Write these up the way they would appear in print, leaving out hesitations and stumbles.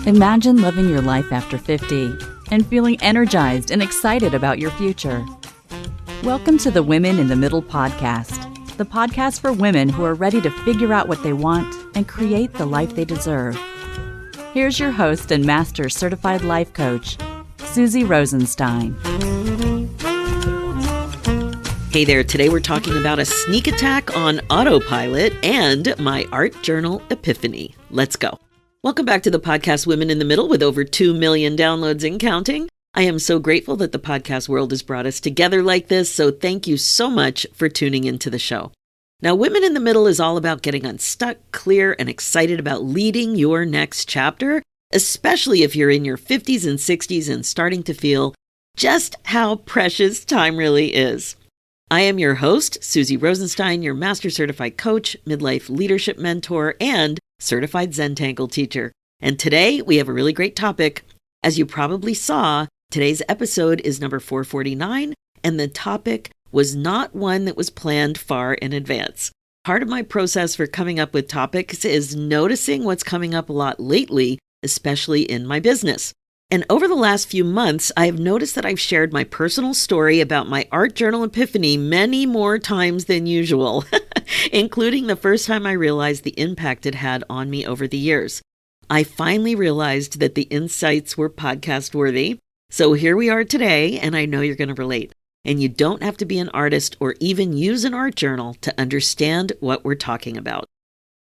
Imagine living your life after 50 and feeling energized and excited about your future. Welcome to the Women in the Middle podcast, the podcast for women who are ready to figure out what they want and create the life they deserve. Here's your host and Master Certified Life Coach, Susie Rosenstein. Hey there, today we're talking about a sneak attack on Autopilot and my art journal epiphany. Let's go. Welcome back to the podcast Women in the Middle with over 2 million downloads and counting. I am so grateful that the podcast world has brought us together like this, so thank you so much for tuning into the show. Now, Women in the Middle is all about getting unstuck, clear, and excited about leading your next chapter, especially if you're in your 50s and 60s and starting to feel just how precious time really is. I am your host, Susie Rosenstein, your Master Certified Coach, Midlife Leadership Mentor, and Certified Zentangle Teacher. And today we have a really great topic. As you probably saw, today's episode is number 449, and the topic was not one that was planned far in advance. Part of my process for coming up with topics is noticing what's coming up a lot lately, especially in my business. And over the last few months, I've noticed that I've shared my personal story about my art journal epiphany many more times than usual, including the first time I realized the impact it had on me over the years. I finally realized that the insights were podcast worthy. So here we are today, and I know you're going to relate. And you don't have to be an artist or even use an art journal to understand what we're talking about.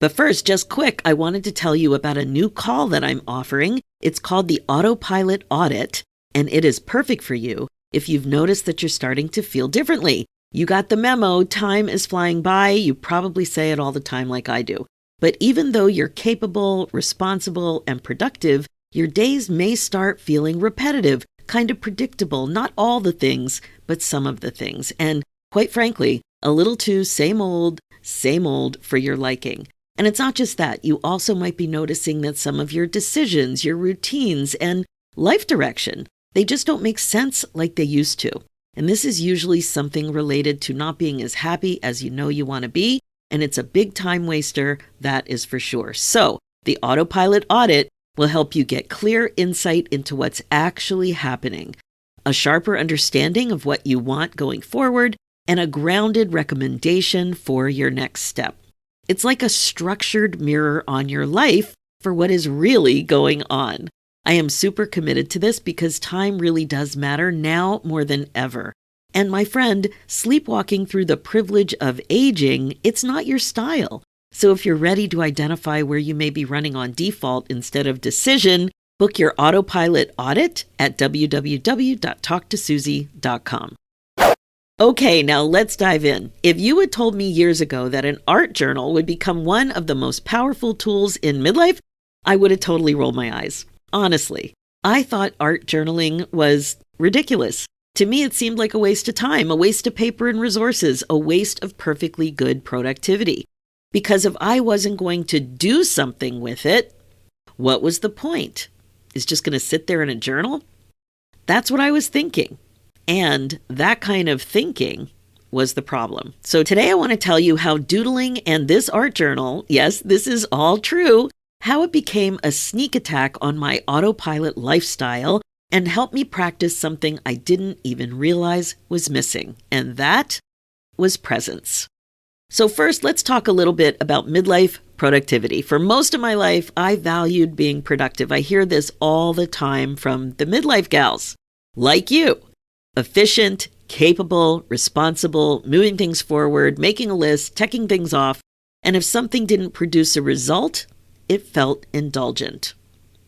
But first, just quick, I wanted to tell you about a new call that I'm offering. It's called the Autopilot Audit, and it is perfect for you if you've noticed that you're starting to feel differently. You got the memo, time is flying by. You probably say it all the time like I do. But even though you're capable, responsible, and productive, your days may start feeling repetitive, kind of predictable, not all the things, but some of the things. And quite frankly, a little too same old for your liking. And it's not just that. You also might be noticing that some of your decisions, your routines, and life direction, they just don't make sense like they used to. And this is usually something related to not being as happy as you know you want to be. And it's a big time waster, that is for sure. So the Autopilot Audit will help you get clear insight into what's actually happening, a sharper understanding of what you want going forward, and a grounded recommendation for your next step. It's like a structured mirror on your life for what is really going on. I am super committed to this because time really does matter now more than ever. And my friend, sleepwalking through the privilege of aging, it's not your style. So if you're ready to identify where you may be running on default instead of decision, book your Autopilot Audit at www.talktosusie.com. Okay, now let's dive in. If you had told me years ago that an art journal would become one of the most powerful tools in midlife, I would have totally rolled my eyes. Honestly, I thought art journaling was ridiculous. To me, it seemed like a waste of time, a waste of paper and resources, a waste of perfectly good productivity. Because if I wasn't going to do something with it, what was the point? Is just going to sit there in a journal? That's what I was thinking. And that kind of thinking was the problem. So today I want to tell you how doodling and this art journal, yes, this is all true, how it became a sneak attack on my autopilot lifestyle and helped me practice something I didn't even realize was missing. And that was presence. So first, let's talk a little bit about midlife productivity. For most of my life, I valued being productive. I hear this all the time from the midlife gals, like you. Efficient, capable, responsible, moving things forward, making a list, checking things off. And if something didn't produce a result, it felt indulgent.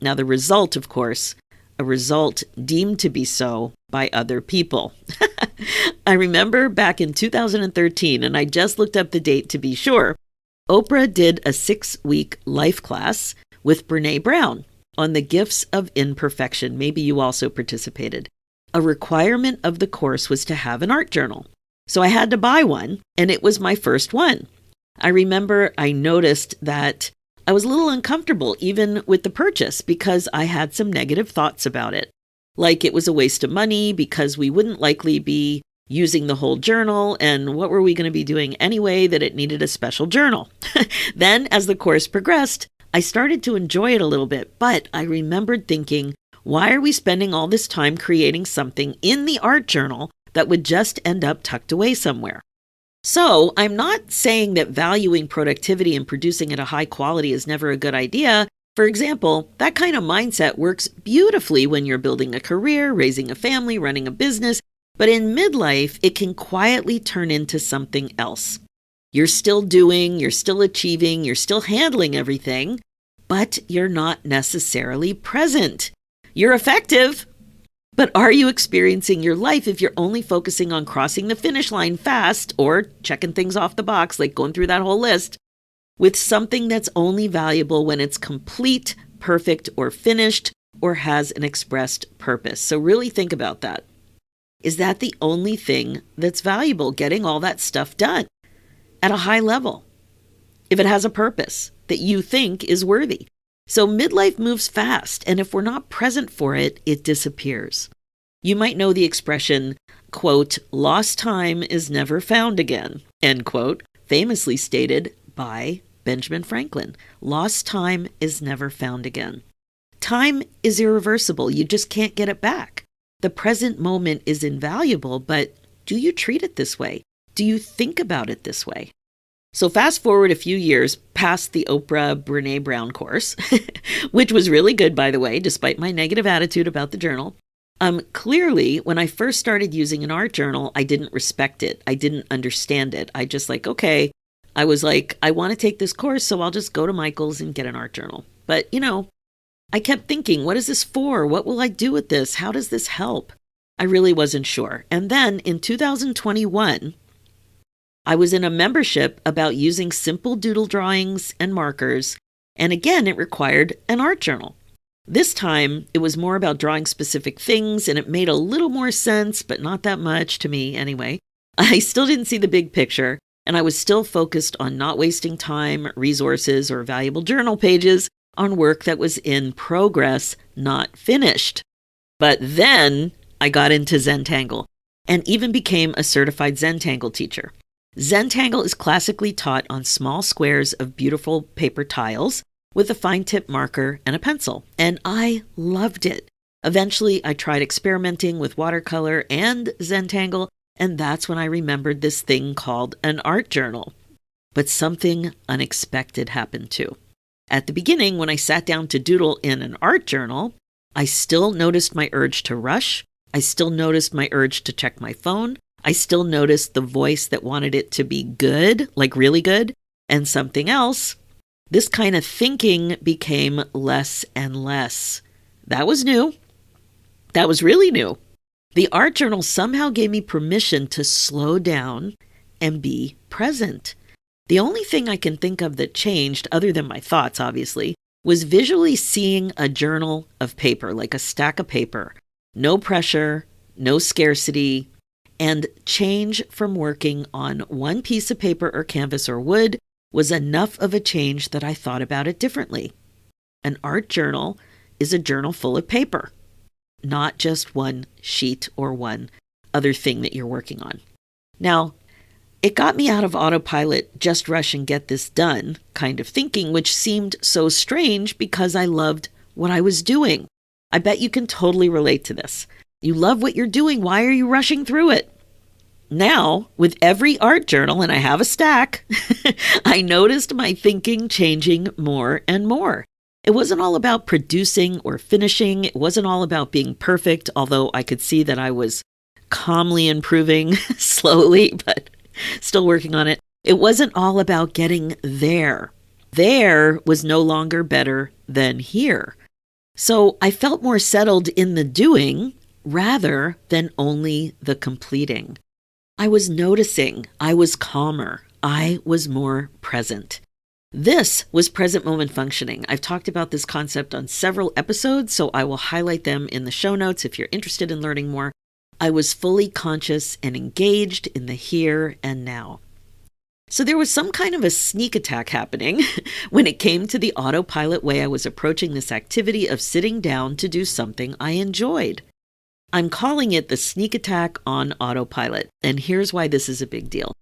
Now the result, of course, a result deemed to be so by other people. I remember back in 2013, and I just looked up the date to be sure, Oprah did a 6-week life class with Brene Brown on the gifts of imperfection. Maybe you also participated. A requirement of the course was to have an art journal. So I had to buy one, and it was my first one. I remember I noticed that I was a little uncomfortable even with the purchase because I had some negative thoughts about it. Like it was a waste of money because we wouldn't likely be using the whole journal, and what were we going to be doing anyway that it needed a special journal? Then, as the course progressed, I started to enjoy it a little bit, but I remembered thinking, why are we spending all this time creating something in the art journal that would just end up tucked away somewhere? So I'm not saying that valuing productivity and producing at a high quality is never a good idea. For example, that kind of mindset works beautifully when you're building a career, raising a family, running a business. But in midlife, it can quietly turn into something else. You're still doing, you're still achieving, you're still handling everything, but you're not necessarily present. You're effective, but are you experiencing your life if you're only focusing on crossing the finish line fast or checking things off the box, like going through that whole list, with something that's only valuable when it's complete, perfect, or finished, or has an expressed purpose? So really think about that. Is that the only thing that's valuable, getting all that stuff done at a high level, if it has a purpose that you think is worthy? So midlife moves fast, and if we're not present for it, it disappears. You might know the expression, quote, "lost time is never found again," end quote, famously stated by Benjamin Franklin. Lost time is never found again. Time is irreversible. You just can't get it back. The present moment is invaluable, but do you treat it this way? Do you think about it this way? So fast forward a few years past the Oprah Brene Brown course, which was really good, by the way, despite my negative attitude about the journal. Clearly, when I first started using an art journal, I didn't respect it. I didn't understand it. I just okay, I was like, I want to take this course, so I'll just go to Michael's and get an art journal. But, I kept thinking, what is this for? What will I do with this? How does this help? I really wasn't sure. And then in 2021, I was in a membership about using simple doodle drawings and markers. And again, it required an art journal. This time, it was more about drawing specific things, and it made a little more sense, but not that much to me anyway. I still didn't see the big picture, and I was still focused on not wasting time, resources, or valuable journal pages on work that was in progress, not finished. But then I got into Zentangle and even became a certified Zentangle teacher. Zentangle is classically taught on small squares of beautiful paper tiles with a fine tip marker and a pencil, and I loved it. Eventually, I tried experimenting with watercolor and Zentangle, and that's when I remembered this thing called an art journal. But something unexpected happened too. At the beginning, when I sat down to doodle in an art journal, I still noticed my urge to rush. I still noticed my urge to check my phone. I still noticed the voice that wanted it to be good, like really good, and something else. This kind of thinking became less and less. That was new. That was really new. The art journal somehow gave me permission to slow down and be present. The only thing I can think of that changed, other than my thoughts, obviously, was visually seeing a journal of paper, like a stack of paper. No pressure, no scarcity, and change from working on one piece of paper or canvas or wood was enough of a change that I thought about it differently. An art journal is a journal full of paper, not just one sheet or one other thing that you're working on. Now, it got me out of autopilot, just rush and get this done kind of thinking, which seemed so strange because I loved what I was doing. I bet you can totally relate to this. You love what you're doing. Why are you rushing through it? Now, with every art journal, and I have a stack, I noticed my thinking changing more and more. It wasn't all about producing or finishing. It wasn't all about being perfect, although I could see that I was calmly improving slowly, but still working on it. It wasn't all about getting there. There was no longer better than here. So I felt more settled in the doing rather than only the completing. I was noticing. I was calmer. I was more present. This was present moment functioning. I've talked about this concept on several episodes, so I will highlight them in the show notes if you're interested in learning more. I was fully conscious and engaged in the here and now. So there was some kind of a sneak attack happening when it came to the autopilot way I was approaching this activity of sitting down to do something I enjoyed. I'm calling it the sneak attack on autopilot. And here's why this is a big deal.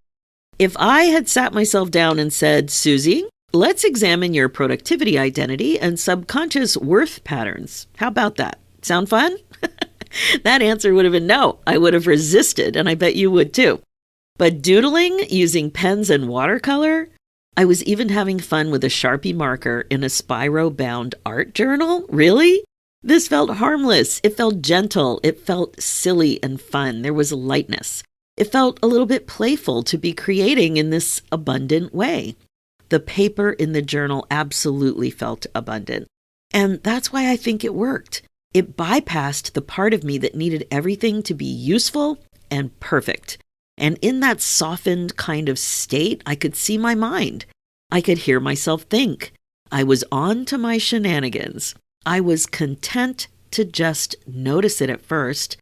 If I had sat myself down and said, Susie, let's examine your productivity identity and subconscious worth patterns. How about that? Sound fun? That answer would have been no. I would have resisted, and I bet you would too. But doodling using pens and watercolor, I was even having fun with a Sharpie marker in a Spyro-bound art journal. Really? This felt harmless. It felt gentle. It felt silly and fun. There was lightness. It felt a little bit playful to be creating in this abundant way. The paper in the journal absolutely felt abundant. And that's why I think it worked. It bypassed the part of me that needed everything to be useful and perfect. And in that softened kind of state, I could see my mind. I could hear myself think. I was on to my shenanigans. I was content to just notice it at first,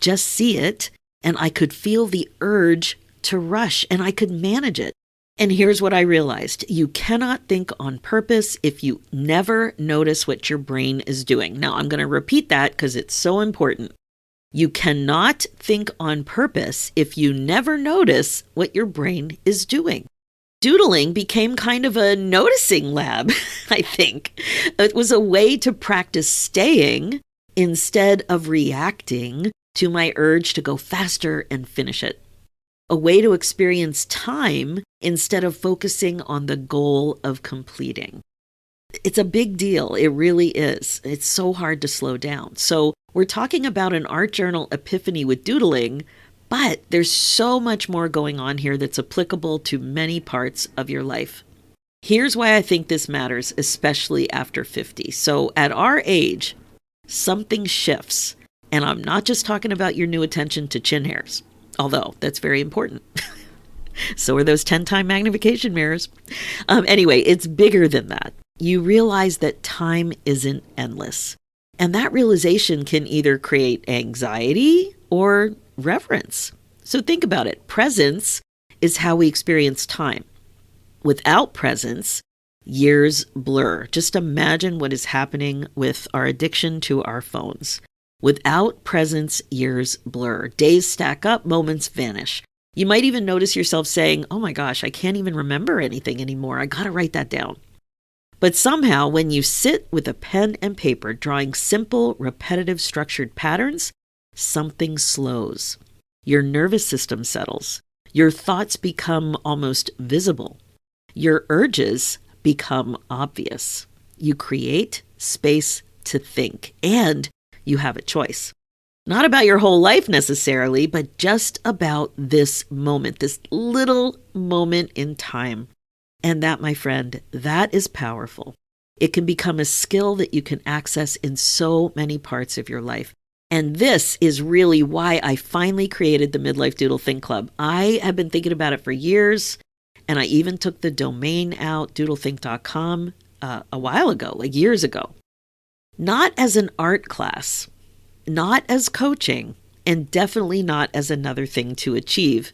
just see it, and I could feel the urge to rush, and I could manage it. And here's what I realized. You cannot think on purpose if you never notice what your brain is doing. Now, I'm going to repeat that because it's so important. You cannot think on purpose if you never notice what your brain is doing. Doodling became kind of a noticing lab, I think. It was a way to practice staying instead of reacting to my urge to go faster and finish it. A way to experience time instead of focusing on the goal of completing. It's a big deal. It really is. It's so hard to slow down. So we're talking about an art journal epiphany with doodling, but there's so much more going on here that's applicable to many parts of your life. Here's why I think this matters, especially after 50. So at our age, something shifts. And I'm not just talking about your new attention to chin hairs, although that's very important. So are those 10-time magnification mirrors. Anyway, it's bigger than that. You realize that time isn't endless. And that realization can either create anxiety or reverence. So think about it. Presence is how we experience time. Without presence, years blur. Just imagine what is happening with our addiction to our phones. Without presence, years blur. Days stack up, moments vanish. You might even notice yourself saying, oh my gosh, I can't even remember anything anymore. I got to write that down. But somehow, when you sit with a pen and paper drawing simple, repetitive, structured patterns, something slows. Your nervous system settles. Your thoughts become almost visible. Your urges become obvious. You create space to think, and you have a choice. Not about your whole life necessarily, but just about this moment, this little moment in time. And that, my friend, that is powerful. It can become a skill that you can access in so many parts of your life. And this is really why I finally created the Midlife Doodle Think Club. I have been thinking about it for years, and I even took the domain out, doodlethink.com, a while ago, like years ago. Not as an art class, not as coaching, and definitely not as another thing to achieve,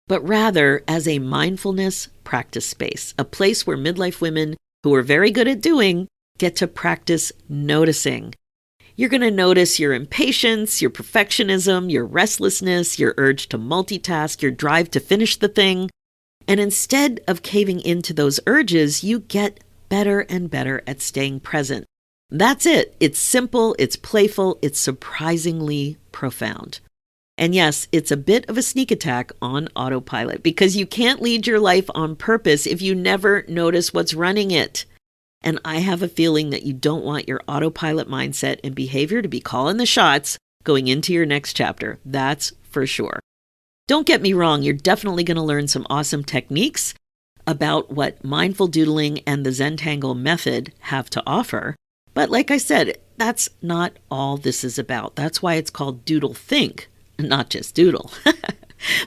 but rather as a mindfulness practice space, a place where midlife women who are very good at doing get to practice noticing. You're going to notice your impatience, your perfectionism, your restlessness, your urge to multitask, your drive to finish the thing. And instead of caving into those urges, you get better and better at staying present. That's it. It's simple, it's playful, it's surprisingly profound. And yes, it's a bit of a sneak attack on autopilot because you can't lead your life on purpose if you never notice what's running it. And I have a feeling that you don't want your autopilot mindset and behavior to be calling the shots going into your next chapter. That's for sure. Don't get me wrong, you're definitely going to learn some awesome techniques about what mindful doodling and the Zentangle method have to offer. But like I said, that's not all this is about. That's why it's called Doodle Think, not just doodle.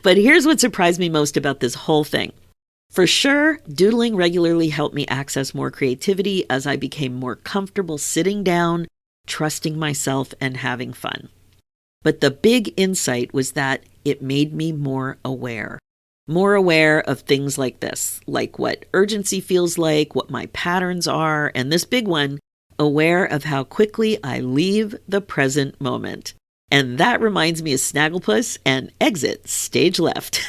But here's what surprised me most about this whole thing. For sure, doodling regularly helped me access more creativity as I became more comfortable sitting down, trusting myself, and having fun. But the big insight was that it made me more aware of things like this, like what urgency feels like, what my patterns are, and this big one, aware of how quickly I leave the present moment. And that reminds me of Snagglepuss and exit stage left.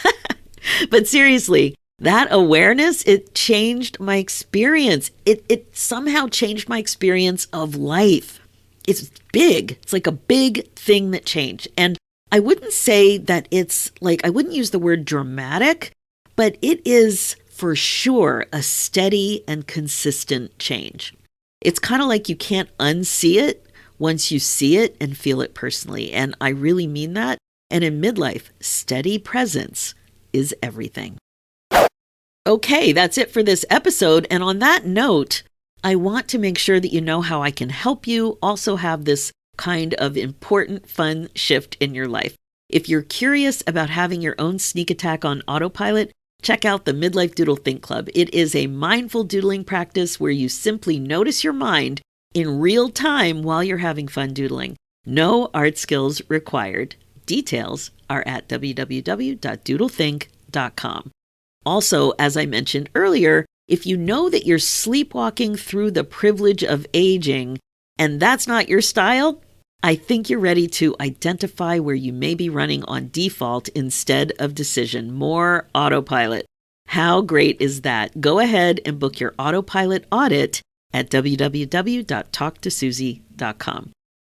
But seriously, that awareness, it changed my experience. It somehow changed my experience of life. It's big. It's like a big thing that changed. And I wouldn't say that it's like, I wouldn't use the word dramatic, but it is for sure a steady and consistent change. It's kind of like you can't unsee it once you see it and feel it personally. And I really mean that. And in midlife, steady presence is everything. Okay, that's it for this episode. And on that note, I want to make sure that you know how I can help you also have this kind of important, fun shift in your life. If you're curious about having your own sneak attack on autopilot, check out the Midlife Doodle Think Club. It is a mindful doodling practice where you simply notice your mind in real time while you're having fun doodling. No art skills required. Details are at www.doodlethink.com. Also, as I mentioned earlier, if you know that you're sleepwalking through the privilege of aging and that's not your style, I think you're ready to identify where you may be running on default instead of decision. More autopilot. How great is that? Go ahead and book your autopilot audit at www.talktosusie.com.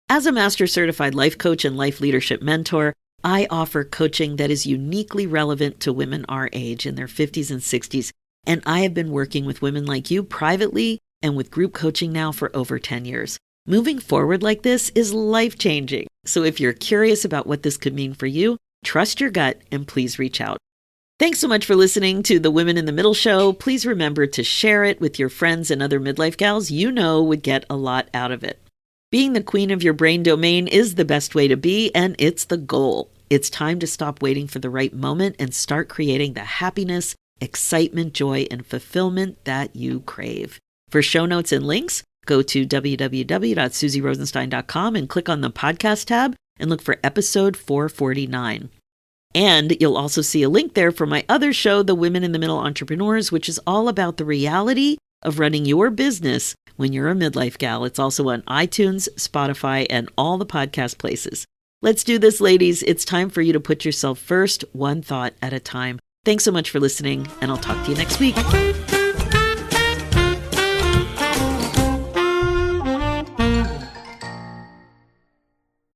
As a master certified life coach and life leadership mentor, I offer coaching that is uniquely relevant to women our age in their 50s and 60s. And I have been working with women like you privately and with group coaching now for over 10 years. Moving forward like this is life-changing. So if you're curious about what this could mean for you, trust your gut and please reach out. Thanks so much for listening to the Women in the Middle show. Please remember to share it with your friends and other midlife gals you know would get a lot out of it. Being the queen of your brain domain is the best way to be, and it's the goal. It's time to stop waiting for the right moment and start creating the happiness, excitement, joy, and fulfillment that you crave. For show notes and links, go to www.susierosenstein.com and click on the podcast tab and look for episode 449. And you'll also see a link there for my other show, The Women in the Middle Entrepreneurs, which is all about the reality of running your business when you're a midlife gal. It's also on iTunes, Spotify, and all the podcast places. Let's do this, ladies. It's time for you to put yourself first, one thought at a time. Thanks so much for listening, and I'll talk to you next week.